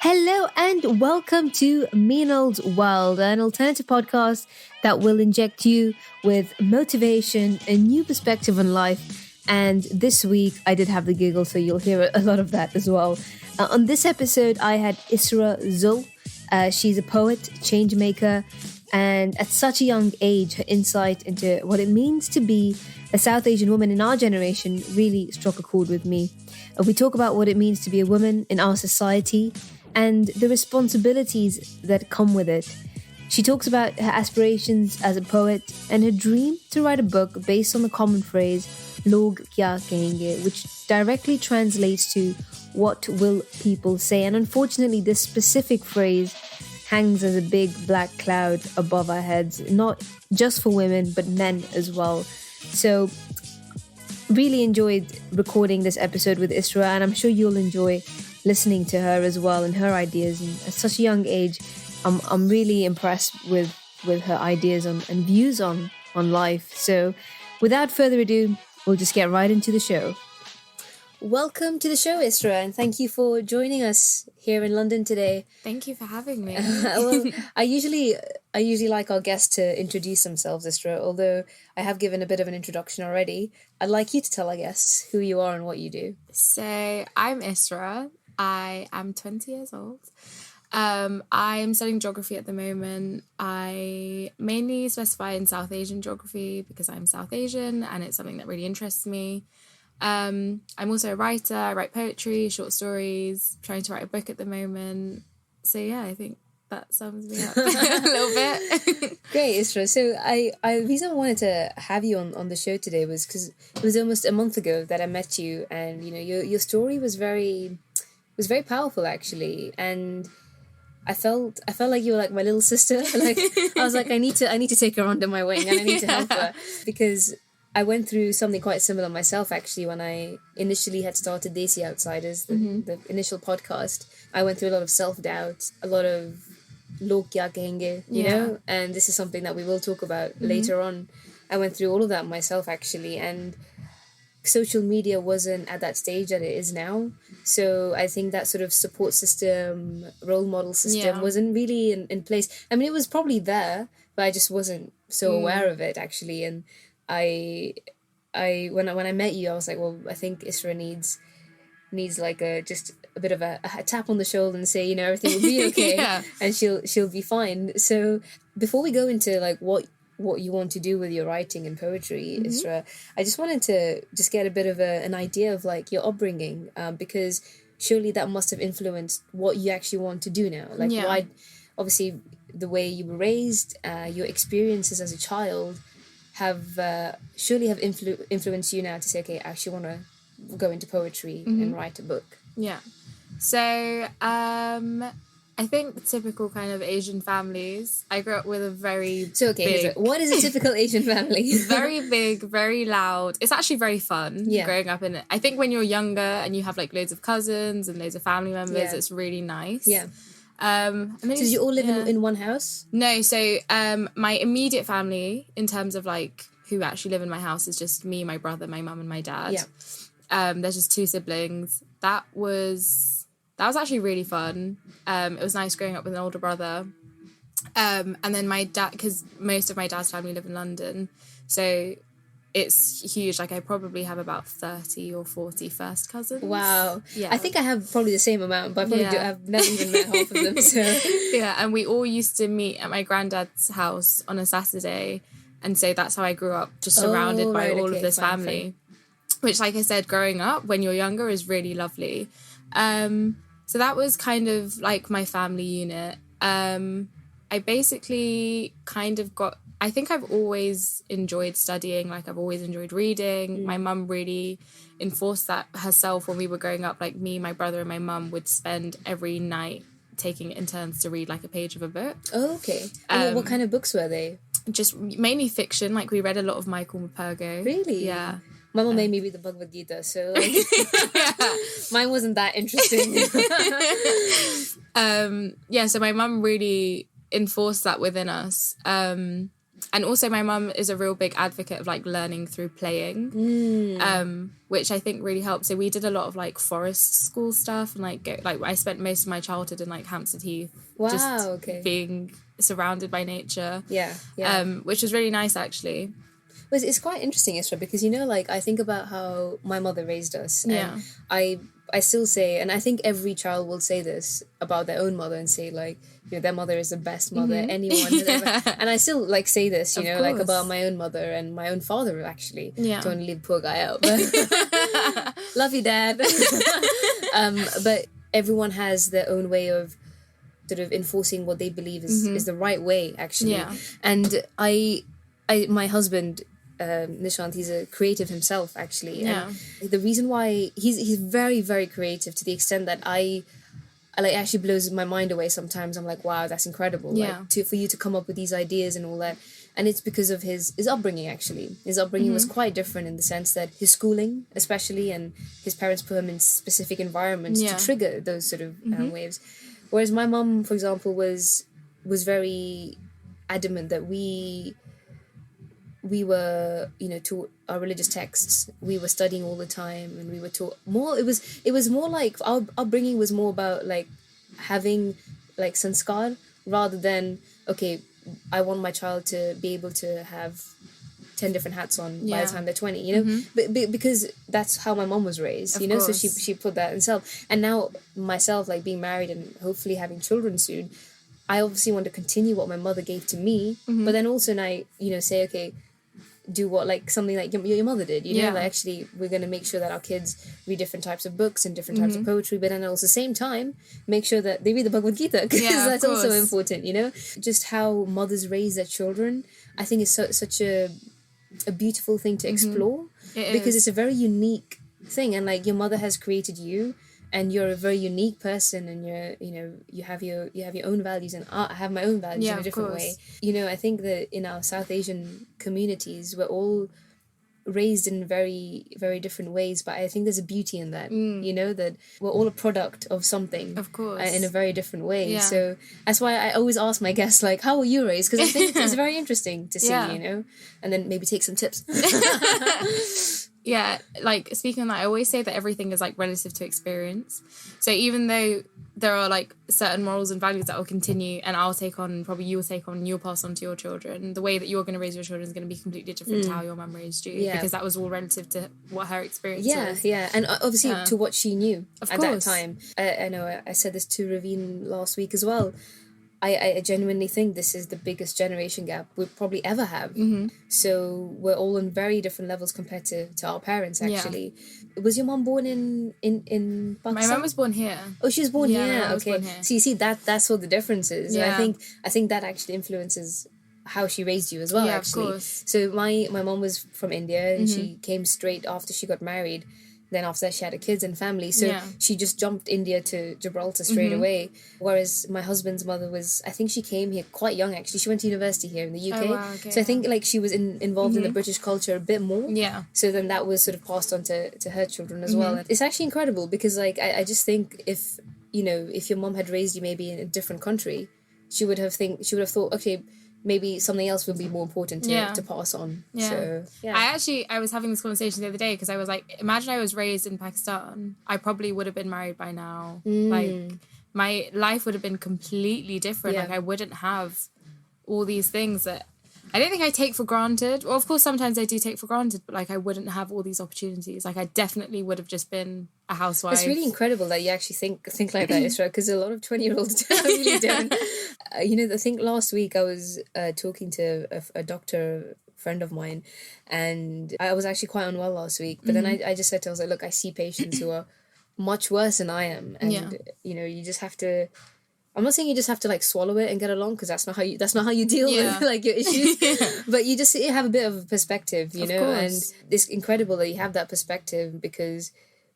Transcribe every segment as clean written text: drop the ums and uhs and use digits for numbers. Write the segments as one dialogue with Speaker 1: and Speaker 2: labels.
Speaker 1: Hello and welcome to Millennials World, an alternative podcast that will inject you with motivation, a new perspective on life. And this week I did have the giggle, so you'll hear a lot of that as well. On this episode, I had Isra Zul. She's a poet, changemaker, and at such a young age, her insight into what it means to be a South Asian woman in our generation really struck a chord with me. We talk about what it means to be a woman in our society and the responsibilities that come with it. She talks about her aspirations as a poet and her dream to write a book based on the common phrase "Log kya kahenge," which directly translates to "What will people say?" And unfortunately, this specific phrase hangs as a big black cloud above our heads, not just for women, but men as well. So, really enjoyed recording this episode with Isra, and I'm sure you'll enjoy listening to her as well and her ideas. And at such a young age, I'm really impressed with her ideas and views on life. So, without further ado, we'll just get right into the show. Welcome to the show, Isra, and thank you for joining us here in London today.
Speaker 2: Thank you for having me.
Speaker 1: Well, I usually like our guests to introduce themselves, Isra, although I have given a bit of an introduction already. I'd like you to tell our guests who you are and what you do.
Speaker 2: So, I'm Isra. I am 20 years old. I'm studying geography at the moment. I mainly specify in South Asian geography because I'm South Asian and it's something that really interests me. I'm also a writer. I write poetry, short stories, trying to write a book at the moment. So yeah, I think that sums me up a little bit.
Speaker 1: Great, Isra. So the reason I wanted to have you on the show today was because it was almost a month ago that I met you, and you know your story was very powerful actually, and I felt like you were like my little sister. Like I was like I need to take her under my wing and I need to help her, because I went through something quite similar myself, actually, when I initially had started Desi Outsiders, the initial podcast. I went through a lot of self-doubt, a lot of log kya kahenge, you know, and this is something that we will talk about later on. I went through all of that myself, actually, and social media wasn't at that stage that it is now. So I think that sort of support system, role model system wasn't really in place. I mean, it was probably there, but I just wasn't so aware of it, actually, and I when I met you, I was like, well, I think Isra needs like just a bit of a tap on the shoulder and say, you know, everything will be okay, and she'll be fine. So before we go into like what you want to do with your writing and poetry, Isra, I just wanted to just get a bit of an idea of like your upbringing, because surely that must have influenced what you actually want to do now. Like why, obviously, the way you were raised, your experiences as a child have influenced you now to say, okay, I actually want to go into poetry and write a book.
Speaker 2: Yeah. So I think typical kind of Asian families. I grew up with a very big...
Speaker 1: what is a typical Asian family?
Speaker 2: Very big, very loud. It's actually very fun growing up in it. I think when you're younger and you have like loads of cousins and loads of family members, it's really nice.
Speaker 1: Yeah. So did you all live in one house?
Speaker 2: No, so my immediate family, in terms of like who actually live in my house, is just me, my brother, my mum and my dad. Yeah. There's just two siblings. That was actually really fun. It was nice growing up with an older brother. And then my dad, because most of my dad's family live in London, so it's huge. Like I probably have about 30 or 40 first cousins.
Speaker 1: Wow. Yeah. I think I have probably the same amount, but I've never even met half of them. So
Speaker 2: yeah, and we all used to meet at my granddad's house on a Saturday, and so that's how I grew up, just surrounded by all of this family. Which, like I said, growing up when you're younger is really lovely. So that was kind of like my family unit. I basically kind of I think I've always enjoyed studying, like I've always enjoyed reading. My mum really enforced that herself when we were growing up. Like me, my brother and my mum would spend every night taking it in turns to read like a page of a book.
Speaker 1: Oh, okay. And what kind of books were they?
Speaker 2: Just mainly fiction. Like we read a lot of Michael Mapurgo.
Speaker 1: Really?
Speaker 2: Yeah.
Speaker 1: Mama made me read the Bhagavad Gita, so like, mine wasn't that interesting.
Speaker 2: So my mum really enforced that within us. And also my mum is a real big advocate of like learning through playing, which I think really helps. So we did a lot of like forest school stuff, and like I spent most of my childhood in like Hampstead Heath, being surrounded by nature. Which was really nice actually.
Speaker 1: But it's quite interesting, Isra, because, you know, like, I think about how my mother raised us. And I still say, and I think every child will say this about their own mother and say, like, you know, their mother is the best mother anyone has ever. And I still, like, say this, you know, like, about my own mother and my own father, actually. Don't want to leave the poor guy out. But love you, Dad. But everyone has their own way of sort of enforcing what they believe is the right way, actually. And my husband, Nishant, he's a creative himself, actually. And the reason why he's very, very creative, to the extent that I like, actually blows my mind away sometimes. I'm like, wow, that's incredible. Like, for you to come up with these ideas and all that. And it's because of his upbringing, actually. His upbringing was quite different, in the sense that his schooling, especially, and his parents put him in specific environments to trigger those sort of waves. Whereas my mum, for example, was very adamant that we were, you know, taught our religious texts. We were studying all the time, and we were taught more. It was more like our upbringing was more about like having like sanskar, rather than, okay, I want my child to be able to have 10 different hats on by the time they're 20, you know, but because that's how my mom was raised, you know, so she put that in herself. And now myself, like, being married and hopefully having children soon, I obviously want to continue what my mother gave to me, but then also now, you know, say, okay, do what, like, something like your mother did, you know, like, actually, we're going to make sure that our kids read different types of books and different types of poetry, but then also, at the same time, make sure that they read the Bhagavad Gita, because that's also important, you know. Just how mothers raise their children, I think, is such a beautiful thing to explore, because it's a very unique thing, and like, your mother has created you, and you're a very unique person, and you have your own values, and I have my own values in a different way. You know, I think that in our South Asian communities, we're all raised in very, very different ways, but I think there's a beauty in that, you know, that we're all a product of something,
Speaker 2: of course,
Speaker 1: in a very different way. So that's why I always ask my guests, like, how were you raised? Because I think it's very interesting to see, you know, and then maybe take some tips.
Speaker 2: Yeah, like, speaking of that, I always say that everything is, like, relative to experience. So even though there are, like, certain morals and values that will continue, and I'll take on, probably you'll take on, you'll pass on to your children, the way that you're going to raise your children is going to be completely different to how your mum raised you, because that was all relative to what her experience was. And
Speaker 1: obviously to what she knew at that time. I know I said this to Raveen last week as well. I genuinely think this is the biggest generation gap we'll probably ever have. So we're all on very different levels compared to our parents, actually. Was your mom born in Pakistan?
Speaker 2: My mom was born here.
Speaker 1: Oh, she was born here. Okay.
Speaker 2: Born here.
Speaker 1: So you see, that's what the difference is. Yeah. I think that actually influences how she raised you as well, actually. Of course. So my mom was from India, and she came straight after she got married. Then after that, she had a kids and family. So she just jumped India to Gibraltar straight away. Whereas my husband's mother was, I think she came here quite young, actually. She went to university here in the UK.
Speaker 2: Oh, wow, okay.
Speaker 1: So I think, like, she was involved in the British culture a bit more.
Speaker 2: Yeah.
Speaker 1: So then that was sort of passed on to her children as well. And it's actually incredible, because, like, I just think if your mom had raised you maybe in a different country, she would have thought, okay, maybe something else would be more important to pass on. So,
Speaker 2: I was having this conversation the other day, because I was like, imagine I was raised in Pakistan. I probably would have been married by now. Like, my life would have been completely different. Like, I wouldn't have all these things that I don't think I take for granted. Well, of course, sometimes I do take for granted, but, like, I wouldn't have all these opportunities. Like, I definitely would have just been a housewife.
Speaker 1: It's really incredible that you actually think like that, Isra, because a lot of 20-year-olds really don't. I think last week I was talking to a doctor friend of mine, and I was actually quite unwell last week. But then I just said to her, I was like, look, I see patients who are much worse than I am, and you just have to. I'm not saying you just have to, like, swallow it and get along, because that's not how you deal with, like, your issues. But you just have a bit of perspective, you know. Course. And it's incredible that you have that perspective, because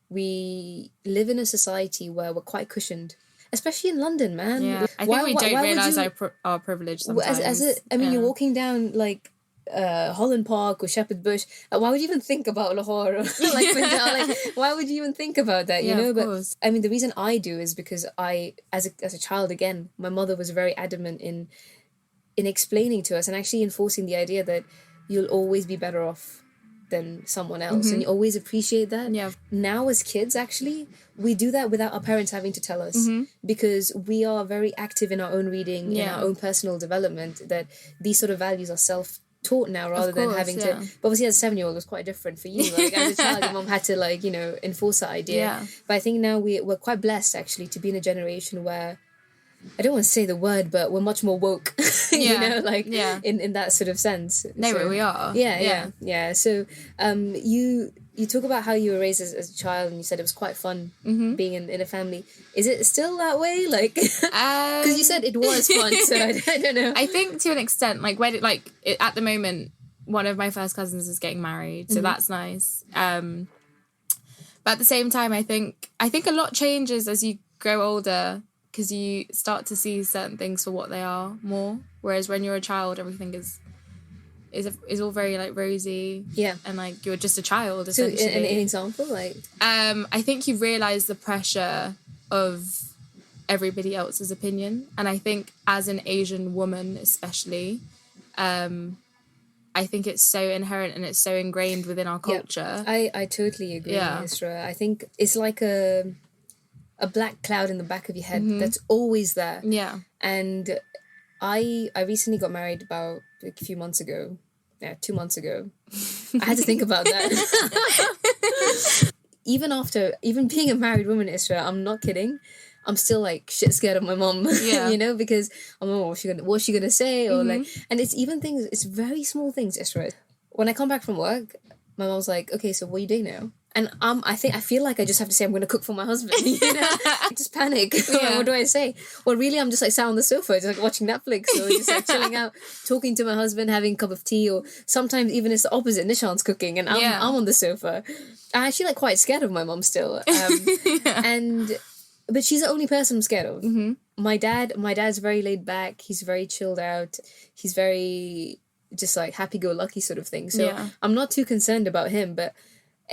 Speaker 1: we live in a society where we're quite cushioned, especially in London, man.
Speaker 2: Yeah, I think we don't realise our privilege sometimes.
Speaker 1: You're walking down, like, Holland Park or Shepherd Bush. Why would you even think about Lahore? Why would you even think about that? You know, but I mean, the reason I do is because as a child, again, my mother was very adamant in in explaining to us and actually enforcing the idea that you'll always be better off than someone else, and you always appreciate that.
Speaker 2: Yeah.
Speaker 1: Now as kids, actually, we do that without our parents having to tell us, because we are very active in our own reading, in our own personal development, that these sort of values are self-taught now rather than having to. But obviously as a 7-year-old it was quite different for you, like as a child your mom had to, like, you know, enforce that idea. But I think now we're quite blessed actually to be in a generation where, I don't want to say the word, but we're much more woke, you know, like in that sort of sense.
Speaker 2: No,
Speaker 1: so,
Speaker 2: we are.
Speaker 1: Yeah. So you talk about how you were raised as a child, and you said it was quite fun being in a family. Is it still that way? Like, because you said it was fun, so I don't know.
Speaker 2: I think to an extent, like at the moment, one of my first cousins is getting married, so that's nice. But at the same time, I think a lot changes as you grow older, because you start to see certain things for what they are more. Whereas when you're a child, everything is all very like rosy.
Speaker 1: Yeah.
Speaker 2: And like you're just a child,
Speaker 1: So
Speaker 2: essentially.
Speaker 1: an example, like?
Speaker 2: I think you realise the pressure of everybody else's opinion. And I think as an Asian woman especially, I think it's so inherent and it's so ingrained within our culture.
Speaker 1: I totally agree, Isra. I think it's like a black cloud in the back of your head that's always there.
Speaker 2: Yeah.
Speaker 1: And I recently got married about like a few months ago. Yeah, 2 months ago. I had to think about that. Even being a married woman, Isra, I'm not kidding. I'm still like shit scared of my mom, you know, because I'm like, what's she gonna say? Or like, and it's even things, it's very small things, Isra. When I come back from work, my mom's like, okay, so what are you doing now? And I feel like I just have to say I'm going to cook for my husband, you know? I just panic. What do I say? Well, really, I'm just like sat on the sofa, just like watching Netflix, or just like chilling out, talking to my husband, having a cup of tea, or sometimes even it's the opposite. Nishan's cooking and I'm on the sofa. I'm actually like quite scared of my mom still. But she's the only person I'm scared of. My dad's very laid back. He's very chilled out. He's very just like happy-go-lucky sort of thing. So I'm not too concerned about him, but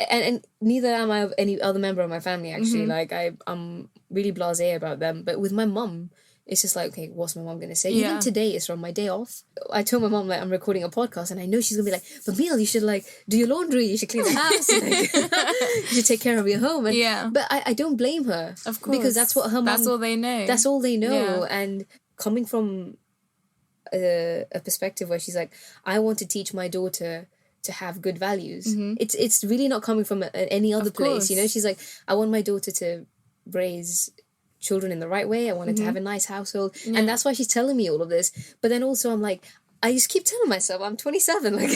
Speaker 1: and neither am I of any other member of my family, actually. Like I'm really blasé about them. But with my mum, it's just like, okay, what's my mum gonna say? Even today is from my day off. I told my mum like I'm recording a podcast, and I know she's gonna be like, but Mel, you should like do your laundry, you should clean the house, and, like, you should take care of your home. And, but I don't blame her,
Speaker 2: of course,
Speaker 1: because that's what her mum.
Speaker 2: That's all they know.
Speaker 1: That's all they know. And coming from a perspective where she's like, I want to teach my daughter to have good values. It's really not coming from any other place, you know. She's like, I want my daughter to raise children in the right way. I want her to have a nice household, and that's why she's telling me all of this. But then also I'm like, I just keep telling myself I'm 27, like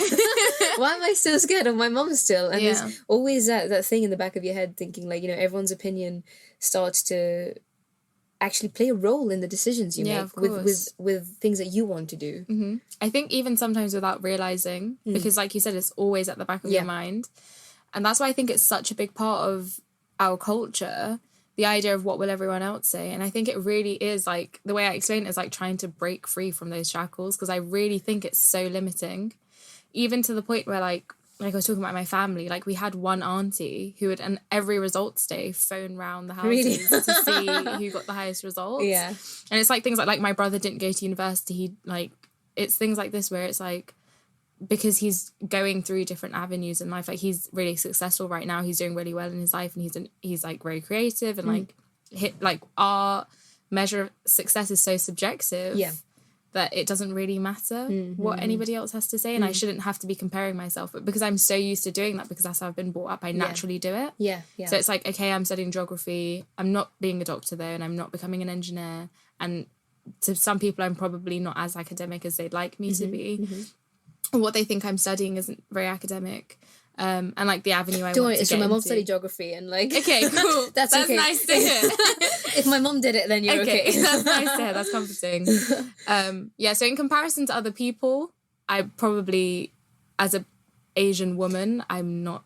Speaker 1: why am I so scared of my mum still? And there's always that thing in the back of your head thinking, like, you know, everyone's opinion starts to actually play a role in the decisions you make with things that you want to do.
Speaker 2: I think even sometimes without realising, because like you said, it's always at the back of your mind. And that's why I think it's such a big part of our culture, the idea of what will everyone else say. And I think it really is, like, the way I explain it is like trying to break free from those shackles, because I really think it's so limiting, even to the point where like I was talking about my family, like we had one auntie who would, on every results day, phone round the houses to see who got the highest results. And it's like things like my brother didn't go to university. He like, it's things like this where it's like, because he's going through different avenues in life, like he's really successful right now, he's doing really well in his life, and he's like very creative, and like our measure of success is so subjective that it doesn't really matter what anybody else has to say, and I shouldn't have to be comparing myself. But because I'm so used to doing that, because that's how I've been brought up, I naturally do it. So it's like, okay, I'm studying geography, I'm not being a doctor though, and I'm not becoming an engineer, and to some people I'm probably not as academic as they'd like me to be. What they think I'm studying isn't very academic. And like the avenue I
Speaker 1: don't
Speaker 2: want
Speaker 1: worry,
Speaker 2: to get
Speaker 1: my mom
Speaker 2: into.
Speaker 1: studied geography, and like,
Speaker 2: okay, cool. That's
Speaker 1: okay.
Speaker 2: Nice to hear.
Speaker 1: If my mom did it, then you're okay.
Speaker 2: That's nice to hear. That's comforting. So in comparison to other people, I probably, as a Asian woman, I'm not.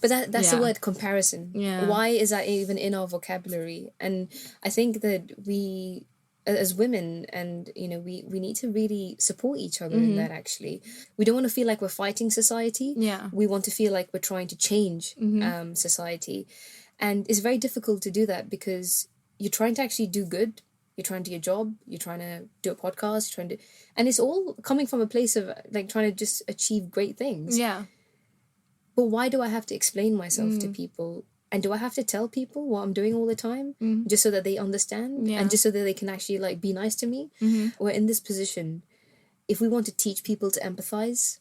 Speaker 1: But that's the word, comparison. Why is that even in our vocabulary? And I think that we, as women, and you know, we need to really support each other in that. Actually, we don't want to feel like we're fighting society. We want to feel like we're trying to change society, and it's very difficult to do that because you're trying to actually do good, you're trying to do your job, you're trying to do a podcast, you're trying to, and it's all coming from a place of like trying to just achieve great things.
Speaker 2: Yeah.
Speaker 1: But why do I have to explain myself to people? And do I have to tell people what I'm doing all the time just so that they understand and just so that they can actually like be nice to me? We're in this position. If we want to teach people to empathize,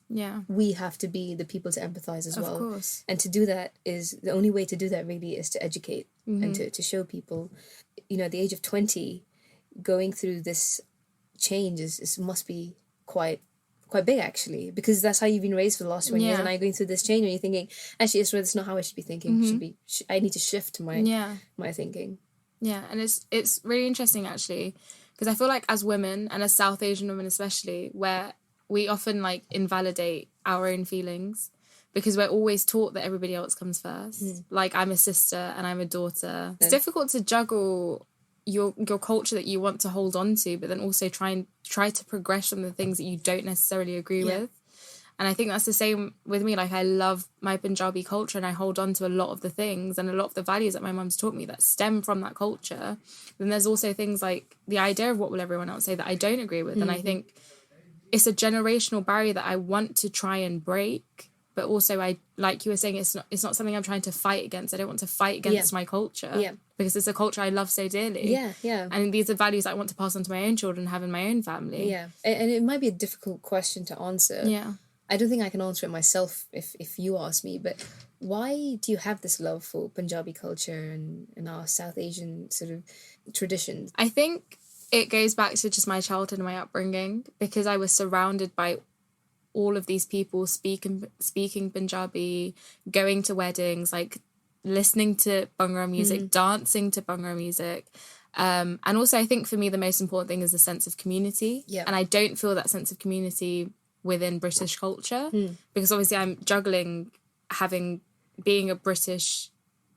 Speaker 1: we have to be the people to empathize as well.
Speaker 2: Of course.
Speaker 1: And to do that is, the only way to do that really is to educate and to show people, you know, at the age of 20, going through this change must be quite big actually, because that's how you've been raised for the last 20 years, and now you're going through this change and you're thinking, actually Isra, that's not how I should be thinking. I need to shift my thinking.
Speaker 2: Yeah, and it's really interesting actually, because I feel like as women, and as South Asian women especially, where we often like invalidate our own feelings because we're always taught that everybody else comes first. Like, I'm a sister and I'm a daughter. It's difficult to juggle your culture that you want to hold on to, but then also try to progress from the things that you don't necessarily agree with. And I think that's the same with me. Like, I love my Punjabi culture and I hold on to a lot of the things and a lot of the values that my mum's taught me that stem from that culture. Then there's also things like the idea of what will everyone else say that I don't agree with. And I think it's a generational barrier that I want to try and break. But also, I, like you were saying, it's not something I'm trying to fight against. I don't want to fight against my culture because it's a culture I love so dearly. And these are values I want to pass on to my own children and have in my own family.
Speaker 1: And it might be a difficult question to answer. I don't think I can answer it myself if you ask me, but why do you have this love for Punjabi culture and our South Asian sort of traditions?
Speaker 2: I think it goes back to just my childhood and my upbringing, because I was surrounded by all of these people speaking Punjabi, going to weddings, like listening to Bhangra music, dancing to Bhangra music. And also I think for me the most important thing is the sense of community. And I don't feel that sense of community within British culture, because obviously I'm juggling being a British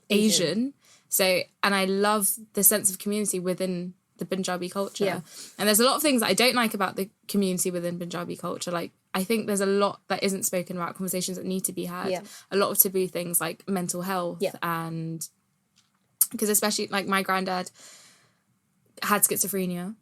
Speaker 2: Asian. So, and I love the sense of community within the Punjabi culture. And there's a lot of things that I don't like about the community within Punjabi culture. Like, I think there's a lot that isn't spoken about, conversations that need to be had. A lot of taboo things like mental health. And because especially like my granddad had schizophrenia.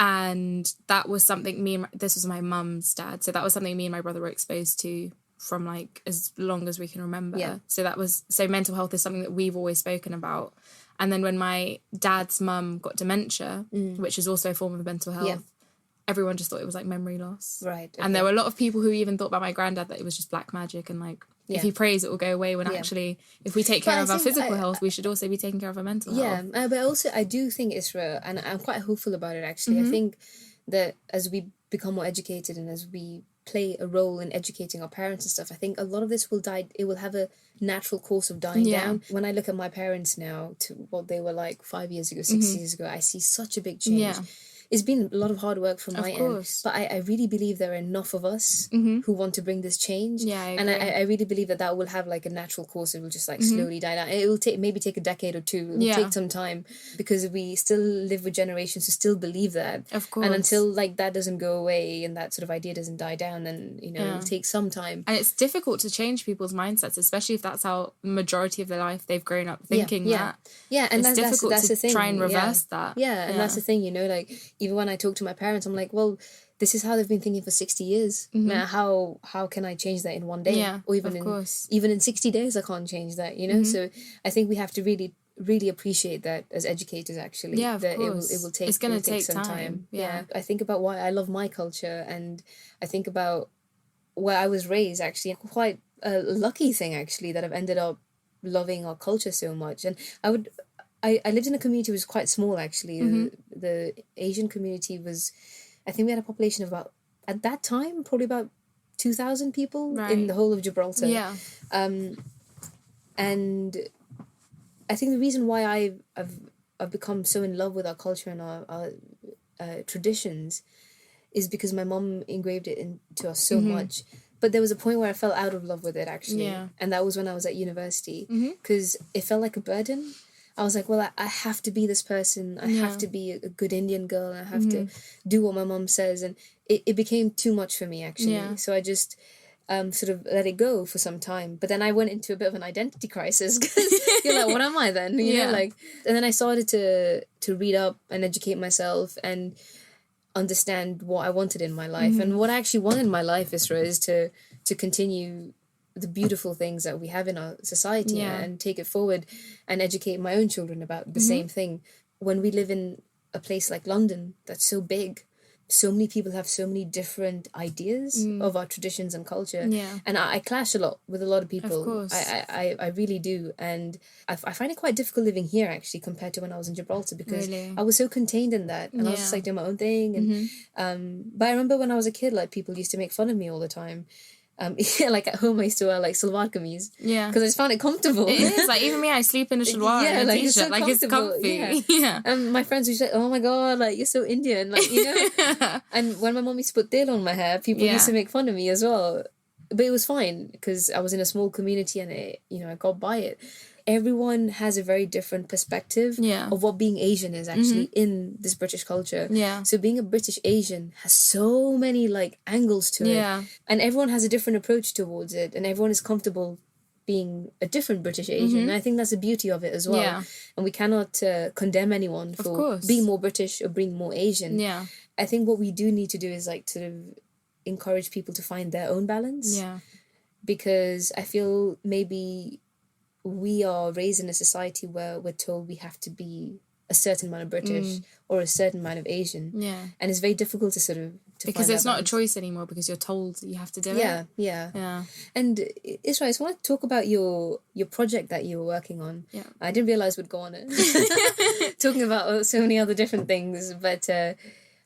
Speaker 2: And that was something this was my mum's dad. So that was something me and my brother were exposed to from like as long as we can remember. So mental health is something that we've always spoken about. And then when my dad's mum got dementia, which is also a form of mental health, everyone just thought it was like memory loss. And there were a lot of people who even thought about my granddad that it was just black magic and like if he prays it will go away, when actually if we take care of our physical health, we should also be taking care of our mental health.
Speaker 1: But also I do think, Isra, and I'm quite hopeful about it actually, I think that as we become more educated and as we play a role in educating our parents and stuff, I think a lot of this will have a natural course of dying down. When I look at my parents now to what they were like 5 years ago, 6 years ago, I see such a big change. It's been a lot of hard work from my end, but I really believe there are enough of us who want to bring this change. And I really believe that will have like a natural course. It will just like slowly die down. It will maybe take a decade or two. It will take some time, because we still live with generations who still believe that. And until like that doesn't go away and that sort of idea doesn't die down, then it'll take some time.
Speaker 2: And it's difficult to change people's mindsets, especially if that's how majority of their life they've grown up thinking that.
Speaker 1: And
Speaker 2: it's difficult
Speaker 1: that's
Speaker 2: to
Speaker 1: the thing.
Speaker 2: Try and reverse that.
Speaker 1: And that's the thing, like even when I talk to my parents, I'm like, well, this is how they've been thinking for 60 years. Now, how can I change that in one day? Or even in 60 days, I can't change that, So I think we have to really, really appreciate that as educators, actually.
Speaker 2: That
Speaker 1: it will take,
Speaker 2: it's going to take
Speaker 1: some
Speaker 2: time.
Speaker 1: I think about why I love my culture, and I think about where I was raised, actually. Quite a lucky thing, actually, that I've ended up loving our culture so much. And I lived in a community which was quite small, actually. The Asian community was, I think we had a population of about, at that time, probably about 2,000 people in the whole of Gibraltar. And I think the reason why I've become so in love with our culture and our traditions is because my mum engraved it into us so much. But there was a point where I fell out of love with it, actually. And that was when I was at university, because it felt like a burden. I was like, well, I have to be this person. I have to be a good Indian girl. I have to do what my mum says. And it became too much for me, actually. So sort of let it go for some time. But then I went into a bit of an identity crisis because you're like, what am I then? You know, like, and then I started to read up and educate myself and understand what I wanted in my life. And what I actually want in my life, Isra, is to continue the beautiful things that we have in our society and take it forward and educate my own children about the same thing. When we live in a place like London that's so big, so many people have so many different ideas of our traditions and culture.
Speaker 2: Yeah.
Speaker 1: And I clash a lot with a lot of people.
Speaker 2: Of course.
Speaker 1: I really do. And I find it quite difficult living here, actually, compared to when I was in Gibraltar, because I was so contained in that. And I was just like doing my own thing. And but I remember when I was a kid, like, people used to make fun of me all the time. Like at home I used to wear like salwar kameez because I just found it comfortable.
Speaker 2: It is, like, even me, I sleep in a shalwar and a t-shirt,
Speaker 1: so
Speaker 2: like, it's comfy. Yeah.
Speaker 1: And my friends would say, oh my god, like, you're so Indian, like, you know. And when my mom used to put tel on my hair, people used to make fun of me as well, but it was fine because I was in a small community and it, you know, I got by it. Everyone has a very different perspective of what being Asian is actually in this British culture.
Speaker 2: Yeah.
Speaker 1: So being a British Asian has so many like angles to it. And everyone has a different approach towards it. And everyone is comfortable being a different British Asian. And I think that's the beauty of it as well.
Speaker 2: Yeah.
Speaker 1: And we cannot condemn anyone for being more British or being more Asian.
Speaker 2: Yeah.
Speaker 1: I think what we do need to do is like sort of encourage people to find their own balance.
Speaker 2: Yeah.
Speaker 1: Because I feel maybe we are raised in a society where we're told we have to be a certain amount of British or a certain amount of Asian. Yeah. And it's very difficult to sort of
Speaker 2: because it's not a choice anymore because you're told you have to do it.
Speaker 1: Yeah. And Isra, I just want to talk about your project that you were working on.
Speaker 2: Yeah.
Speaker 1: I didn't realise we'd go on it. Talking about so many other different things. But I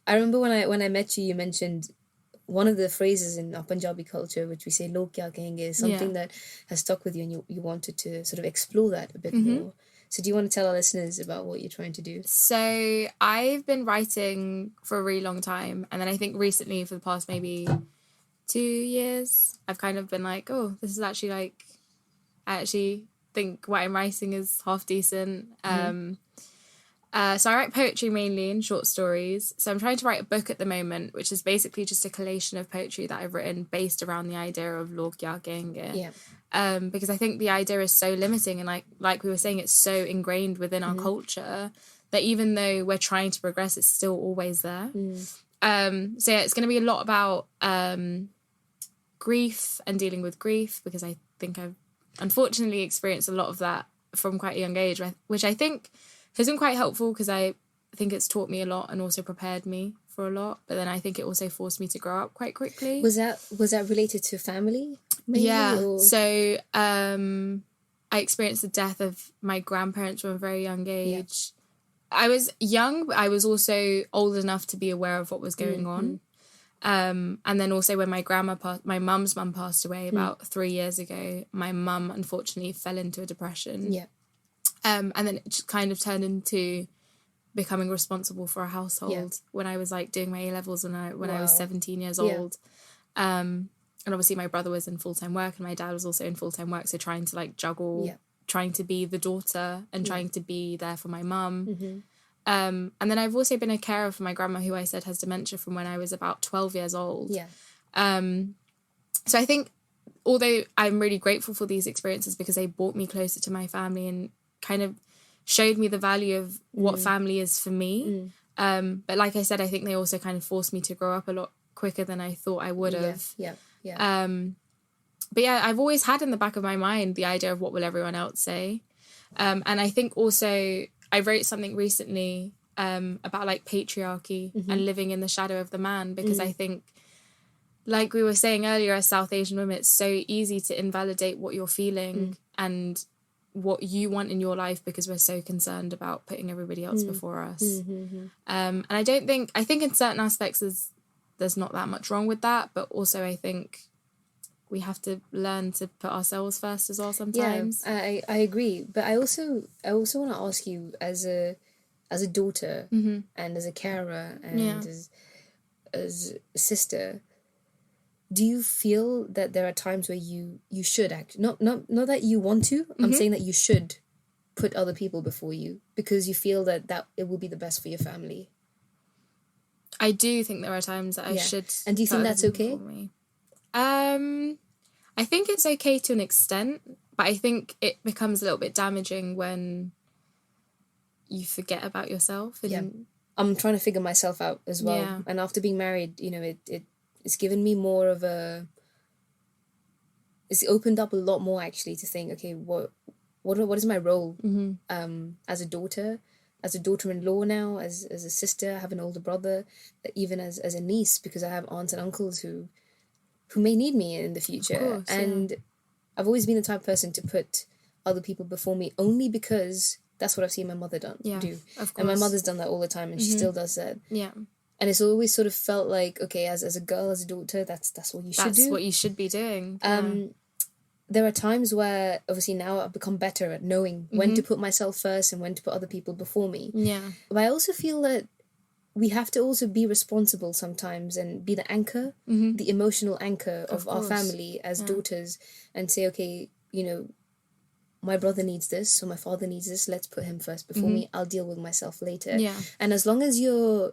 Speaker 1: remember when I met you, you mentioned one of the phrases in our Punjabi culture, which we say, "Log kya kahenge," is something that has stuck with you, and you wanted to sort of explore that a bit more. So do you want to tell our listeners about what you're trying to do?
Speaker 2: So I've been writing for a really long time, and then I think recently, for the past maybe 2 years, I've kind of been like, oh, this is actually like, I actually think what I'm writing is half decent. So I write poetry mainly and short stories. So I'm trying to write a book at the moment, which is basically just a collation of poetry that I've written based around the idea of log kya kahenge. Yeah. Because I think the idea is so limiting, and like we were saying, it's so ingrained within our culture that even though we're trying to progress, it's still always there. So yeah, it's going to be a lot about grief and dealing with grief, because I think I've unfortunately experienced a lot of that from quite a young age, which I think has been quite helpful because I think it's taught me a lot and also prepared me for a lot. But then I think it also forced me to grow up quite quickly.
Speaker 1: Was that related to family? Maybe,
Speaker 2: yeah.
Speaker 1: Or?
Speaker 2: So I experienced the death of my grandparents from a very young age. Yeah. I was young, but I was also old enough to be aware of what was going on. And then also when my mum's mum passed away about 3 years ago, my mum unfortunately fell into a depression.
Speaker 1: Yeah.
Speaker 2: And then it just kind of turned into becoming responsible for a household when I was like doing my A-levels when I was 17 years old. And obviously my brother was in full-time work and my dad was also in full-time work. So trying to like juggle, trying to be the daughter and trying to be there for my mum. And then I've also been a carer for my grandma, who I said has dementia from when I was about 12 years old. Yeah. So I think although I'm really grateful for these experiences because they brought me closer to my family and kind of showed me the value of what family is for me. But like I said, I think they also kind of forced me to grow up a lot quicker than I thought I would have. But yeah, I've always had in the back of my mind the idea of what will everyone else say. And I think also I wrote something recently about like patriarchy and living in the shadow of the man, because I think, like we were saying earlier, as South Asian women, it's so easy to invalidate what you're feeling and what you want in your life because we're so concerned about putting everybody else before us. And I think in certain aspects there's not that much wrong with that, but also I think we have to learn to put ourselves first as well sometimes.
Speaker 1: Yeah, I agree. But I also want to ask you, as a daughter and as a carer and as a sister, do you feel that there are times where you should act? Not that you want to. I'm saying that you should put other people before you because you feel that it will be the best for your family.
Speaker 2: I do think there are times that I should.
Speaker 1: And do you think that's okay?
Speaker 2: I think it's okay to an extent, but I think it becomes a little bit damaging when you forget about yourself. And
Speaker 1: I'm trying to figure myself out as well.
Speaker 2: Yeah.
Speaker 1: And after being married, it's given me more of it's opened up a lot more actually to think, okay, what is my role as a daughter, as a daughter-in-law now, as a sister. I have an older brother, even as a niece, because I have aunts and uncles who may need me in the future.
Speaker 2: Of course,
Speaker 1: I've always been the type of person to put other people before me, only because that's what I've seen my mother do.
Speaker 2: Of course.
Speaker 1: And my mother's done that all the time, and she still does that.
Speaker 2: Yeah.
Speaker 1: And it's always sort of felt like, okay, as a girl, as a daughter, that's what you should do.
Speaker 2: That's what you should be doing.
Speaker 1: There are times where, obviously now I've become better at knowing when to put myself first and when to put other people before me.
Speaker 2: Yeah.
Speaker 1: But I also feel that we have to also be responsible sometimes and be the anchor, the emotional anchor of our family as daughters, and say, okay, my brother needs this, or my father needs this, let's put him first before me. I'll deal with myself later.
Speaker 2: Yeah.
Speaker 1: And as long as you're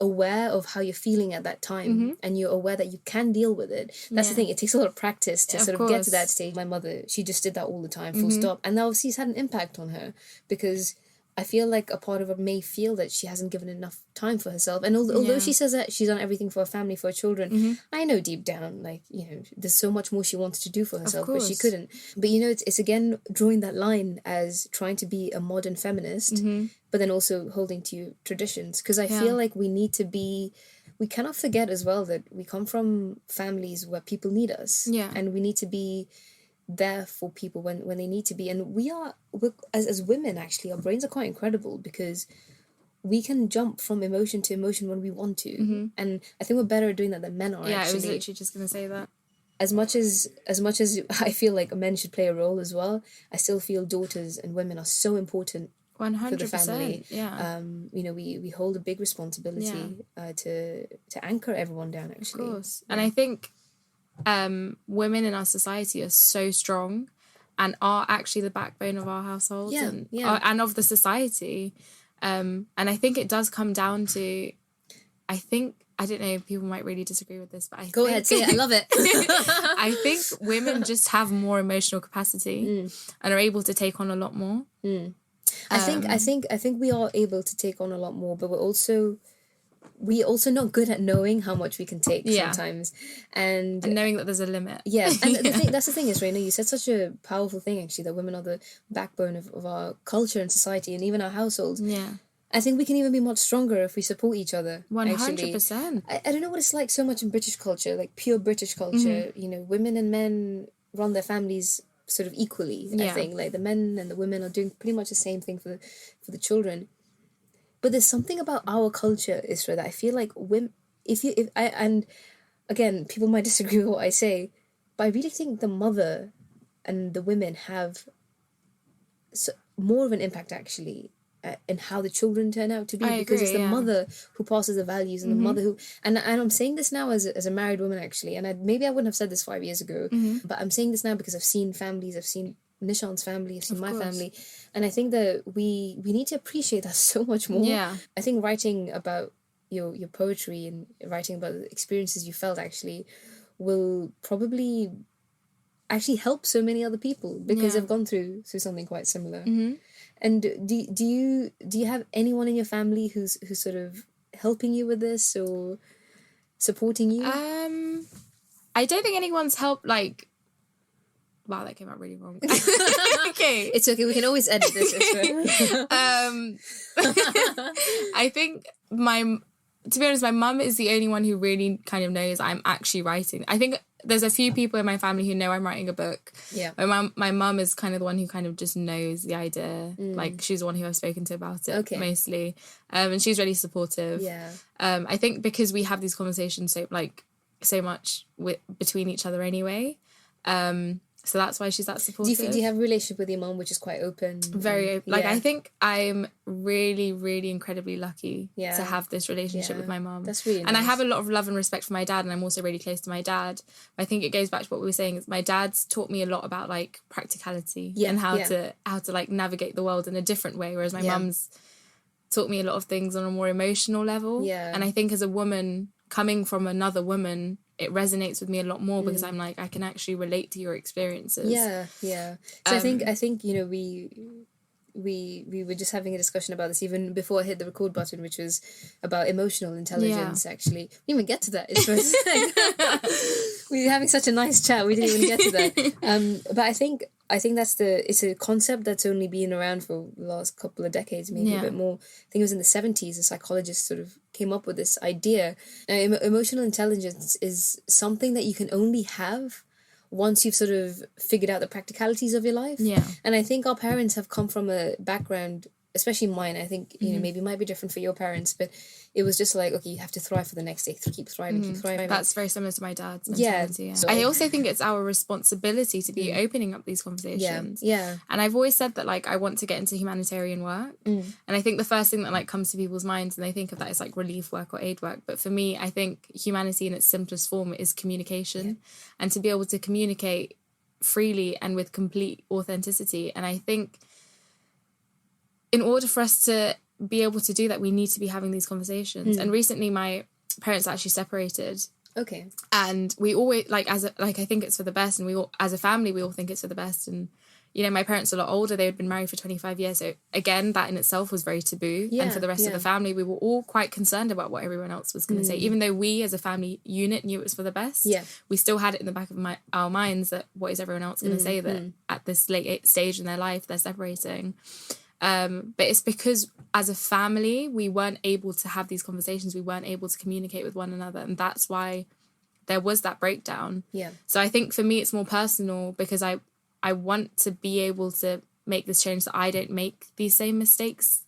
Speaker 1: aware of how you're feeling at that time and you're aware that you can deal with it, that's the thing. It takes a lot of practice to sort of get to that stage. My mother, she just did that all the time, full stop. And that obviously has had an impact on her, because I feel like a part of her may feel that she hasn't given enough time for herself. And although she says that she's done everything for her family, for her children, I know deep down, like, there's so much more she wants to do for herself, but she couldn't. But, it's again drawing that line as trying to be a modern feminist, but then also holding to traditions. Because I feel like we cannot forget as well that we come from families where people need us.
Speaker 2: Yeah.
Speaker 1: And we need to be there for people when they need to be. And we're as women, actually, our brains are quite incredible, because we can jump from emotion to emotion when we want to. And I think we're better at doing that than men are.
Speaker 2: Yeah,
Speaker 1: actually.
Speaker 2: I was literally just going to say that.
Speaker 1: As much as I feel like men should play a role as well, I still feel daughters and women are so important
Speaker 2: 100%,
Speaker 1: for the family.
Speaker 2: Yeah.
Speaker 1: We hold a big responsibility to anchor everyone down, actually.
Speaker 2: Of course. And I think women in our society are so strong and are actually the backbone of our households and of the society. And I think it does come down to, I don't know, people might really disagree with this, but
Speaker 1: Go ahead, say it, I love it.
Speaker 2: I think women just have more emotional capacity and are able to take on a lot more.
Speaker 1: I think we are able to take on a lot more, but we're also not good at knowing how much we can take sometimes, and
Speaker 2: knowing that there's a limit.
Speaker 1: Yeah, and that's the thing is, Raina, you said such a powerful thing, actually, that women are the backbone of our culture and society and even our households.
Speaker 2: Yeah.
Speaker 1: I think we can even be much stronger if we support each other.
Speaker 2: 100%.
Speaker 1: I don't know what it's like so much in British culture, like pure British culture. Women and men run their families sort of equally. I think like the men and the women are doing pretty much the same thing for the children. But there's something about our culture, Isra, that I feel like women, and again, people might disagree with what I say, but I really think the mother and the women have more of an impact, actually, in how the children turn out to be, because it's the mother who passes the values, and the mother who, and I'm saying this now as a married woman, actually, and maybe I wouldn't have said this 5 years ago, but I'm saying this now because I've seen families, I've seen Nishan's family, I've seen my family, and I think that we need to appreciate that so much more.
Speaker 2: Yeah.
Speaker 1: I think writing about your poetry and writing about the experiences you felt actually will probably actually help so many other people, because they've gone through something quite similar. And do you have anyone in your family who's sort of helping you with this or supporting you?
Speaker 2: I don't think anyone's helped, like, wow, that came out really wrong. Okay.
Speaker 1: It's okay, we can always edit this.
Speaker 2: I think to be honest, my mum is the only one who really kind of knows I'm actually writing. I think there's a few people in my family who know I'm writing a book.
Speaker 1: Yeah.
Speaker 2: My mum is kind of the one who kind of just knows the idea. Like, she's the one who I've spoken to about it mostly. And she's really supportive.
Speaker 1: Yeah.
Speaker 2: I think because we have these conversations so much between each other anyway. So that's why she's that supportive.
Speaker 1: Do you have a relationship with your mum which is quite open?
Speaker 2: Very open. Like, I think I'm really, really incredibly lucky to have this relationship with my mum.
Speaker 1: That's really nice.
Speaker 2: And I have a lot of love and respect for my dad, and I'm also really close to my dad. I think it goes back to what we were saying, is my dad's taught me a lot about, like, practicality and how to like navigate the world in a different way, whereas my mum's taught me a lot of things on a more emotional level.
Speaker 1: Yeah.
Speaker 2: And I think as a woman, coming from another woman, it resonates with me a lot more because I'm like, I can actually relate to your experiences.
Speaker 1: Yeah. So I think you know, we were just having a discussion about this even before I hit the record button, which was about emotional intelligence. Actually, we didn't even get to that. We were having such a nice chat, we didn't even get to that. But I think it's a concept that's only been around for the last couple of decades, maybe a bit more. I think it was in the 70s a psychologist sort of came up with this idea. Emotional intelligence is something that you can only have once you've sort of figured out the practicalities of your life.
Speaker 2: Yeah.
Speaker 1: And I think our parents have come from a background, especially mine, I think, you know, maybe it might be different for your parents, but it was just like, okay, you have to thrive for the next day, keep thriving.
Speaker 2: That's very similar to my dad's mentality. Yeah. So, I also think it's our responsibility to be opening up these conversations.
Speaker 1: Yeah.
Speaker 2: And I've always said that, like, I want to get into humanitarian work. And I think the first thing that, like, comes to people's minds and they think of that is, like, relief work or aid work. But for me, I think humanity in its simplest form is communication. And to be able to communicate freely and with complete authenticity. And I think in order for us to be able to do that, we need to be having these conversations. And recently my parents actually separated.
Speaker 1: Okay.
Speaker 2: And we always, I think it's for the best, and we all, as a family, we all think it's for the best. And, you know, my parents are a lot older. They had been married for 25 years. So again, that in itself was very taboo. And for the rest of the family, we were all quite concerned about what everyone else was going to say. Even though we as a family unit knew it was for the best, we still had it in the back of our minds that what is everyone else going to say that at this late stage in their life, they're separating. But it's because as a family, we weren't able to have these conversations. We weren't able to communicate with one another. And that's why there was that breakdown. Yeah. So I think for me, it's more personal because I want to be able to make this change so I don't make these same mistakes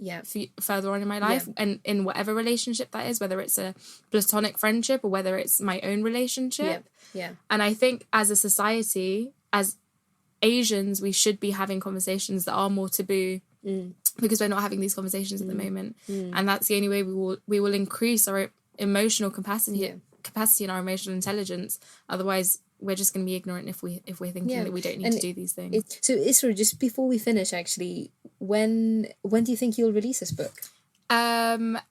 Speaker 2: further on in my life and in whatever relationship that is, whether it's a platonic friendship or whether it's my own relationship. Yeah. And I think as a society, as Asians, we should be having conversations that are more taboo because we're not having these conversations at the moment. And that's the only way we will increase our emotional capacity and our emotional intelligence. Otherwise, we're just going to be ignorant if we're thinking that we don't need to do these things.
Speaker 1: So Isra, just before we finish, actually, when do you think you'll release this book?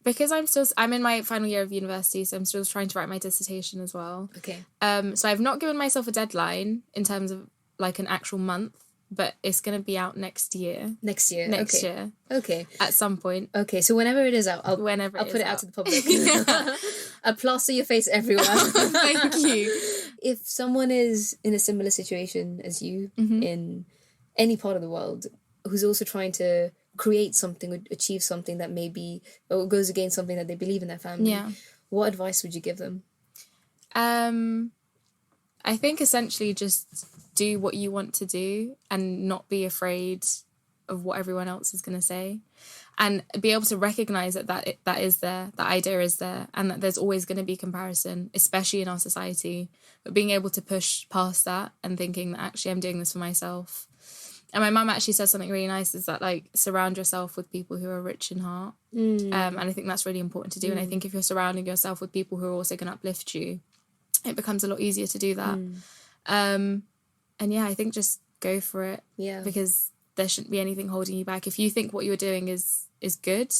Speaker 2: Because I'm in my final year of university, so I'm still trying to write my dissertation as well.
Speaker 1: Okay.
Speaker 2: So I've not given myself a deadline in terms of like an actual month, but it's going to be out next year. Next year.
Speaker 1: Okay.
Speaker 2: At some point.
Speaker 1: Okay, so whenever it is out, I'll put it out to the public. I'll plaster your face everywhere.
Speaker 2: Thank you.
Speaker 1: If someone is in a similar situation as you in any part of the world, who's also trying to create something or achieve something that maybe or goes against something that they believe in their family, what advice would you give them?
Speaker 2: I think essentially just do what you want to do and not be afraid of what everyone else is going to say, and be able to recognize that is there, that idea is there, and that there's always going to be comparison, especially in our society, but being able to push past that and thinking that actually I'm doing this for myself. And my mum actually says something really nice, is that like surround yourself with people who are rich in heart. And I think that's really important to do. And I think if you're surrounding yourself with people who are also going to uplift you, it becomes a lot easier to do that. And I think just go for it. Yeah. Because there shouldn't be anything holding you back. If you think what you're doing is good,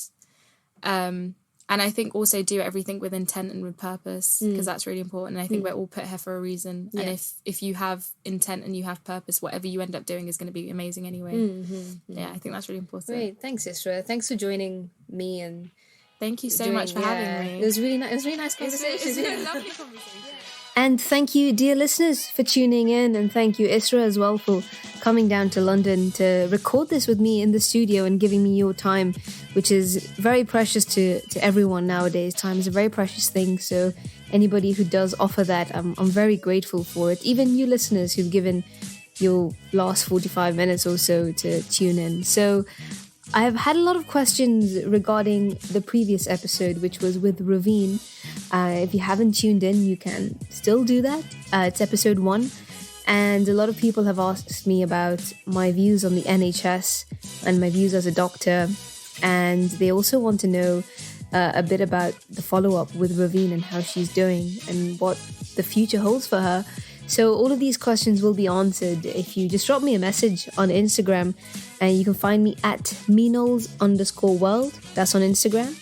Speaker 2: and I think also do everything with intent and with purpose, because that's really important. And I think we're all put here for a reason. Yeah. And if you have intent and you have purpose, whatever you end up doing is going to be amazing anyway. Yeah, I think that's really important.
Speaker 1: Great. Thanks, Isra. Thanks for joining me and
Speaker 2: thank you so much for having me.
Speaker 1: It was really nice. It was a really nice conversation.
Speaker 2: It's been a lovely conversation.
Speaker 1: And thank you, dear listeners, for tuning in. And thank you, Isra, as well, for coming down to London to record this with me in the studio and giving me your time, which is very precious to everyone nowadays. Time is a very precious thing. So anybody who does offer that, I'm very grateful for it. Even you listeners who've given your last 45 minutes or so to tune in. So I have had a lot of questions regarding the previous episode, which was with Raveen. If you haven't tuned in, you can still do that. It's episode 1. And a lot of people have asked me about my views on the NHS and my views as a doctor. And they also want to know a bit about the follow-up with Raveen and how she's doing and what the future holds for her. So all of these questions will be answered if you just drop me a message on Instagram, and you can find me at @Minols_world. That's on Instagram.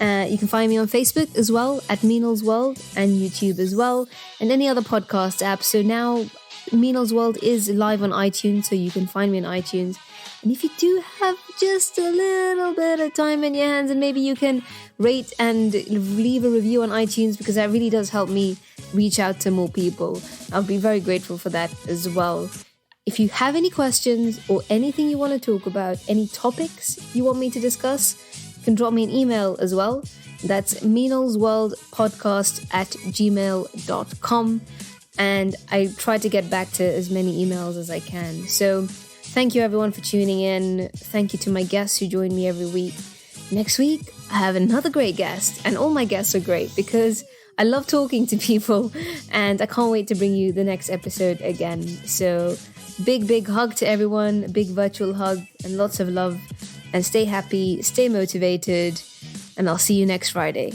Speaker 1: You can find me on Facebook as well at Meenal's World and YouTube as well and any other podcast app. So now Meenal's World is live on iTunes, so you can find me on iTunes. And if you do have just a little bit of time in your hands, and maybe you can rate and leave a review on iTunes, because that really does help me reach out to more people. I'll be very grateful for that as well. If you have any questions or anything you want to talk about, any topics you want me to discuss, you can drop me an email as well. That's meenalsworldpodcast@gmail.com. And I try to get back to as many emails as I can. So thank you everyone for tuning in. Thank you to my guests who join me every week. Next week, I have another great guest, and all my guests are great because I love talking to people, and I can't wait to bring you the next episode again. So big hug to everyone, a big virtual hug, and lots of love. And stay happy, stay motivated, and I'll see you next Friday.